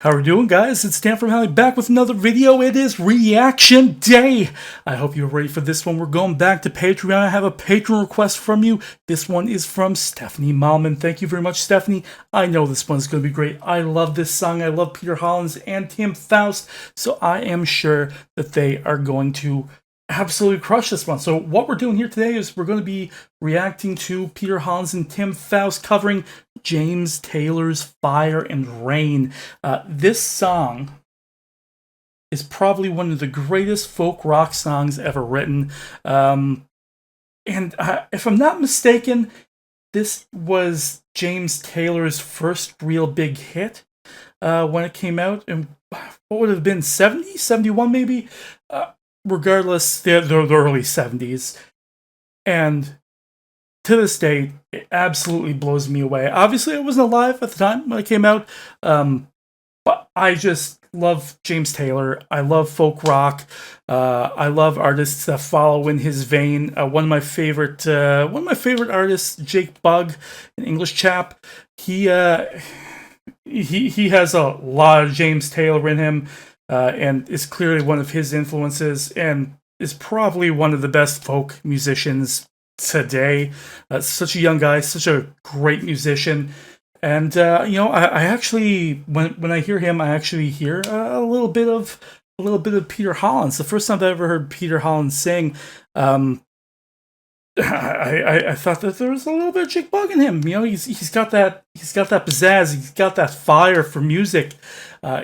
How are we doing, guys? It's DanFromHali back with another video. It is reaction day. I hope you're ready for this one. We're going back to Patreon. I have a patron request from you. This one is from Stephanie Malman. Thank you very much, Stephanie. I know this one's going to be great. I love this song. I love Peter Hollens and Tim Foust, so I am sure that they are going to absolutely crush this one. So what we're doing here today is we're going to be reacting to Peter Hollens and Tim Foust covering James Taylor's Fire and Rain. This song is probably one of the greatest folk rock songs ever written. And if I'm not mistaken, this was James Taylor's first real big hit when it came out. And what would it have been, 70, 71 maybe? Regardless, the early 70s. And to this day, it absolutely blows me away. Obviously, I wasn't alive at the time when it came out, but I just love James Taylor. I love folk rock. I love artists that follow in his vein. One of my favorite artists, Jake Bugg, an English chap. He has a lot of James Taylor in him. And is clearly one of his influences, and is probably one of the best folk musicians today. Such a young guy, such a great musician, and I actually, when I hear him, I actually hear a little bit of Peter Hollens. The first time I ever heard Peter Hollens sing, I thought that there was a little bit of Jake Bugg in him. You know, he's got that pizzazz, he's got that fire for music.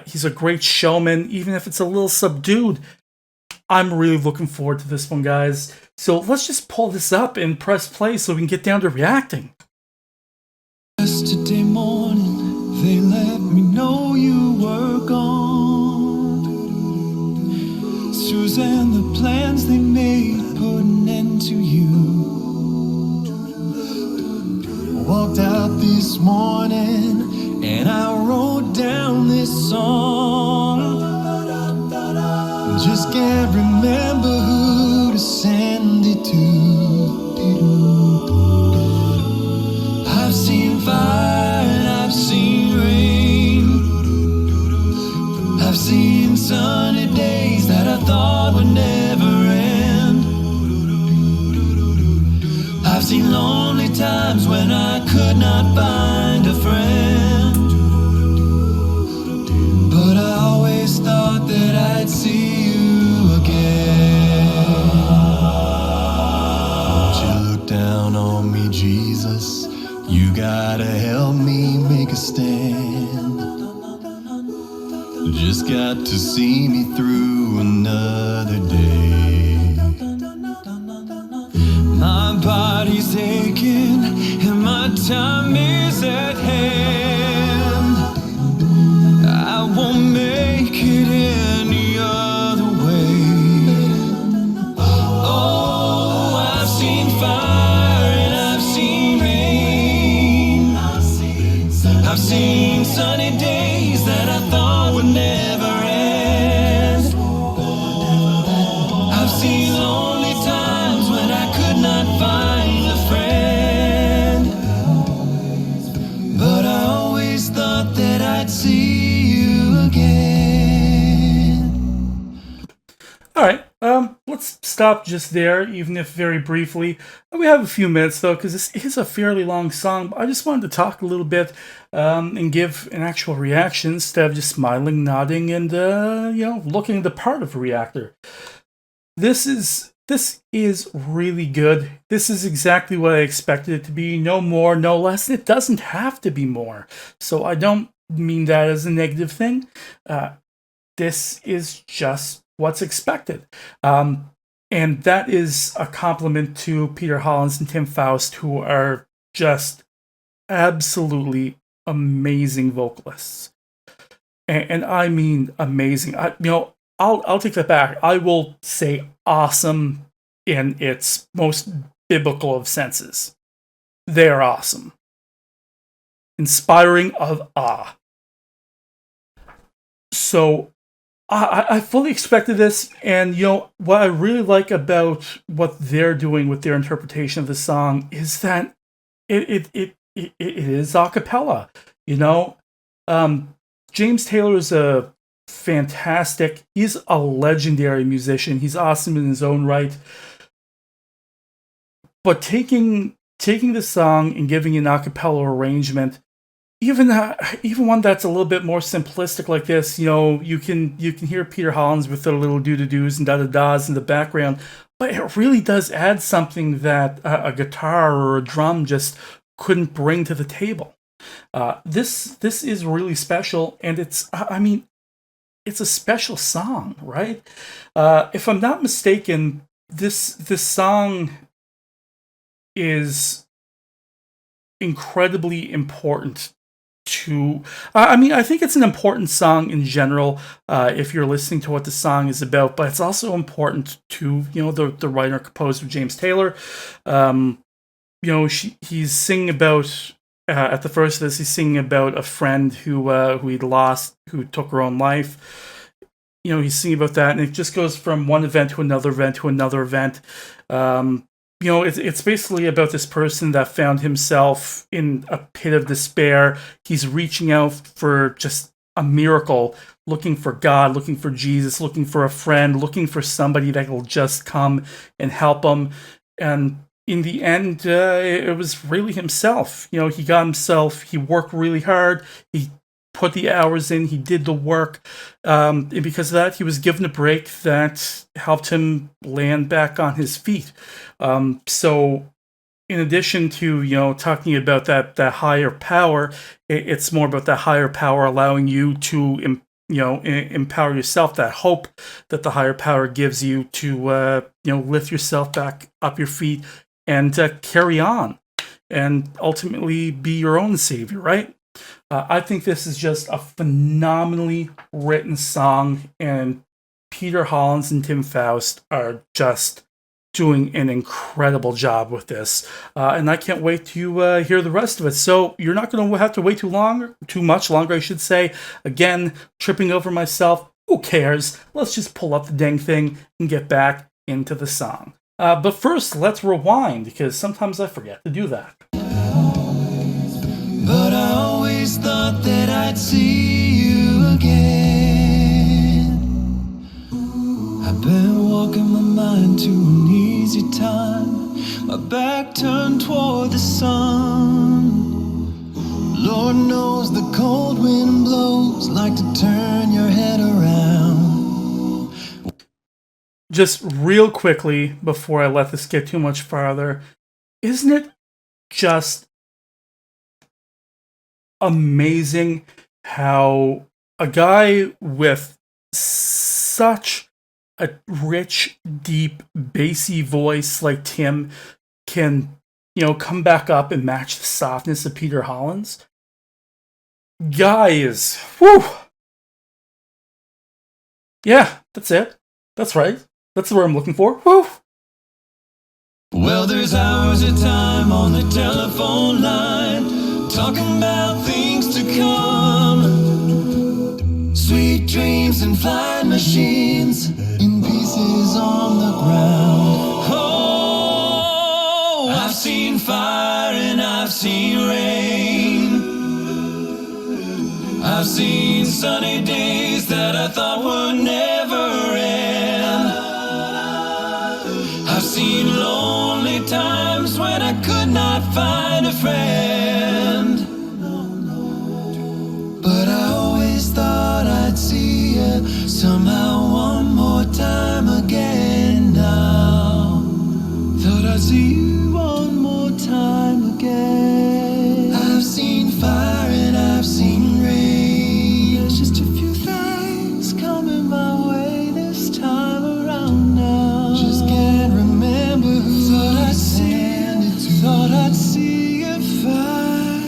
He's a great showman, even if it's a little subdued. I'm really looking forward to this one, guys. So let's just pull this up and press play so we can get down to reacting. Yesterday morning, they let me know you were gone. Suzanne, the plans they made put an end to you. I walked out this morning and I wrote down this song. Just can't remember who to send it to. I've seen fire and I've seen rain. I've seen sunny days that I thought would never end. I've seen lonely times when I could not find a friend. But I always thought that I'd see you again. Won't you look down on me, Jesus? You gotta help me make a stand. Just got to see me through another day. My body's aching and my time is at hand. I won't make it any other way. Oh, I've seen fire and I've seen rain. I've seen sunny days that I thought would never end. I've seen lonely times when I could not find a friend. But I always thought that I'd see you again. All right, let's stop just there, even if very briefly. We have a few minutes, though, because this is a fairly long song. But I just wanted to talk a little bit and give an actual reaction instead of just smiling, nodding, and, looking the part of a reactor. This is really good. This is exactly what I expected it to be. No more, no less. It doesn't have to be more. So I don't mean that as a negative thing. This is just what's expected. And that is a compliment to Peter Hollens and Tim Foust, who are just absolutely amazing vocalists. And I mean amazing. I'll take that back. I will say awesome in its most biblical of senses. They are awesome. Inspiring of awe. So I fully expected this, and what I really like about what they're doing with their interpretation of the song is that it is a cappella. James Taylor is a fantastic, he's a legendary musician. He's awesome in his own right. But taking this song and giving an a cappella arrangement, even one that's a little bit more simplistic like this, you can hear Peter Hollens with the little doo-doo-doos and da-da-das in the background, but it really does add something that a guitar or a drum just couldn't bring to the table. This is really special, and it's a special song, right? If I'm not mistaken, this song is incredibly important to... I think it's an important song in general, if you're listening to what the song is about, but it's also important to, the writer-composer James Taylor. He's singing about... at the first of this, he's singing about a friend who he'd lost, who took her own life. He's singing about that, and it just goes from one event to another event to another event. It's basically about this person that found himself in a pit of despair. He's reaching out for just a miracle, looking for God, looking for Jesus, looking for a friend, looking for somebody that will just come and help him. And in the end, it was really himself. He worked really hard. He put the hours in. He did the work. And because of that, he was given a break that helped him land back on his feet. So in addition to, talking about that higher power, it's more about that higher power allowing you to, empower yourself, that hope that the higher power gives you to, lift yourself back up your feet and carry on and ultimately be your own savior, right? I think this is just a phenomenally written song, and Peter Hollens and Tim Foust are just doing an incredible job with this. And I can't wait to hear the rest of it. So you're not going to have to wait too much longer, I should say. Again, tripping over myself, who cares? Let's just pull up the dang thing and get back into the song. But first, let's rewind, because sometimes I forget to do that. But I always thought that I'd see you again. I've been walking my mind to an easy time, my back turned toward the sun. Lord knows the cold wind blows like to turn your head around. Just real quickly, before I let this get too much farther, isn't it just amazing how a guy with such a rich, deep, bassy voice like Tim can, come back up and match the softness of Peter Hollens? Guys, whew! Yeah, that's it. That's right. That's the word I'm looking for. Whew! Well, there's hours of time on the telephone line, talking about things to come. Sweet dreams and flying machines in pieces on the ground. Oh, I've seen fire and I've seen rain. I've seen sunny days that I thought would never end. I've seen lonely times when I could not find a friend. But I always thought I'd see you somehow one more time again now. Thought I'd see you one more time again. I've seen fire and I've seen rain. There's just a few things coming my way this time around now. Just can't remember who thought I'd send it to. Thought I'd see you fire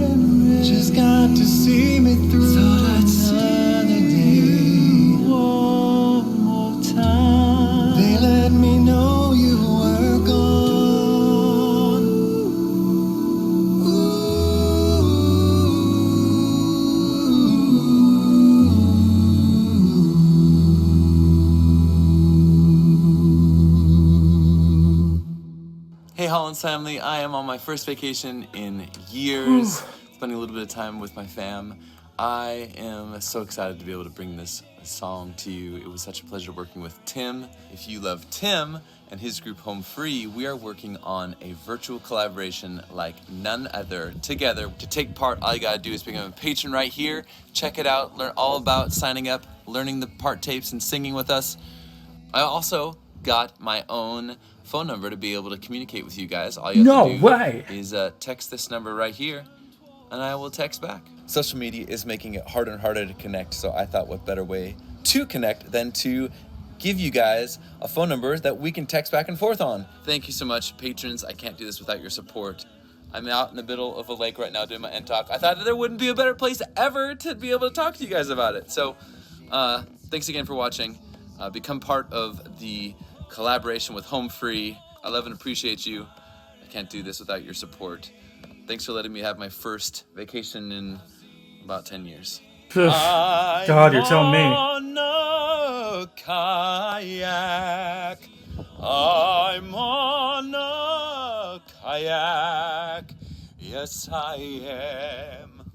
and rain. Just got to see me through. Thought I'd see another day one more time. They let me know you were gone. Hey Hollens family, I am on my first vacation in years, spending a little bit of time with my fam. I am so excited to be able to bring this song to you. It was such a pleasure working with Tim. If you love Tim and his group Home Free, we are working on a virtual collaboration like none other. Together, to take part, all you gotta do is become a patron right here. Check it out, learn all about signing up, learning the part tapes, and singing with us. I also got my own phone number to be able to communicate with you guys. All you have to do is text this number right here, and I will text back. Social media is making it harder and harder to connect, so I thought what better way to connect than to give you guys a phone number that we can text back and forth on. Thank you so much, patrons. I can't do this without your support. I'm out in the middle of a lake right now doing my end talk. I thought that there wouldn't be a better place ever to be able to talk to you guys about it. So thanks again for watching. Become part of the collaboration with Home Free. I love and appreciate you. I can't do this without your support. Thanks for letting me have my first vacation in about 10 years. God, you're telling me. I'm on a kayak. I'm on a kayak. Yes, I am.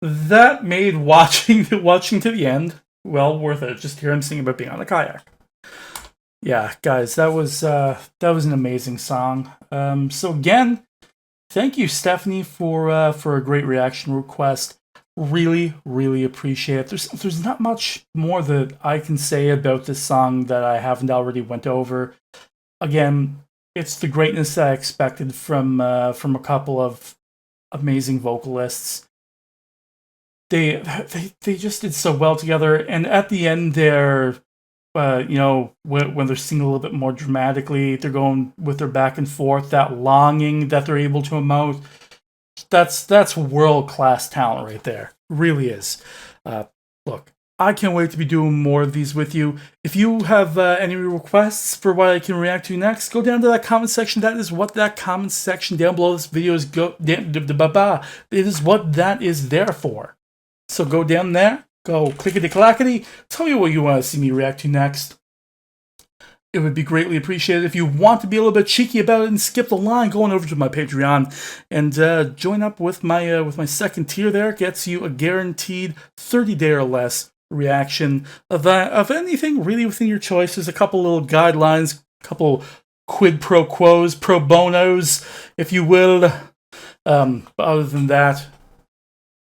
That made watching to the end well worth it. Just hear him sing about being on a kayak. Yeah, guys, that was an amazing song. So again, thank you, Stephanie, for a great reaction request. Really, really appreciate it. There's not much more that I can say about this song that I haven't already went over. Again, it's the greatness that I expected from a couple of amazing vocalists. They just did so well together, and at the end there, when they're singing a little bit more dramatically, they're going with their back and forth, that longing that they're able to emote. That's world-class talent right there. Really is. Look, I can't wait to be doing more of these with you. If you have any requests for what I can react to next, go down to that comment section. That is what that comment section down below this video is it is what that is there for. So go down there, go clickety-clackety, tell me what you want to see me react to next. It would be greatly appreciated if you want to be a little bit cheeky about it and skip the line, going over to my Patreon and join up with my second tier. There gets you a guaranteed 30-day or less reaction of anything really within your choice. There's a couple little guidelines, a couple quid pro quos, pro bonos, if you will. But other than that,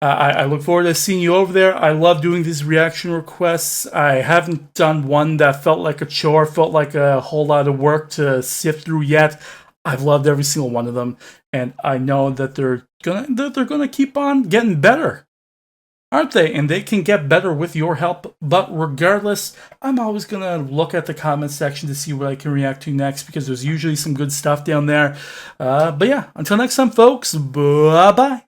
I look forward to seeing you over there. I love doing these reaction requests. I haven't done one that felt like a chore, felt like a whole lot of work to sift through yet. I've loved every single one of them, and I know that they're gonna keep on getting better, aren't they? And they can get better with your help. But regardless, I'm always gonna look at the comment section to see what I can react to next, because there's usually some good stuff down there. But yeah, until next time, folks. Bye bye.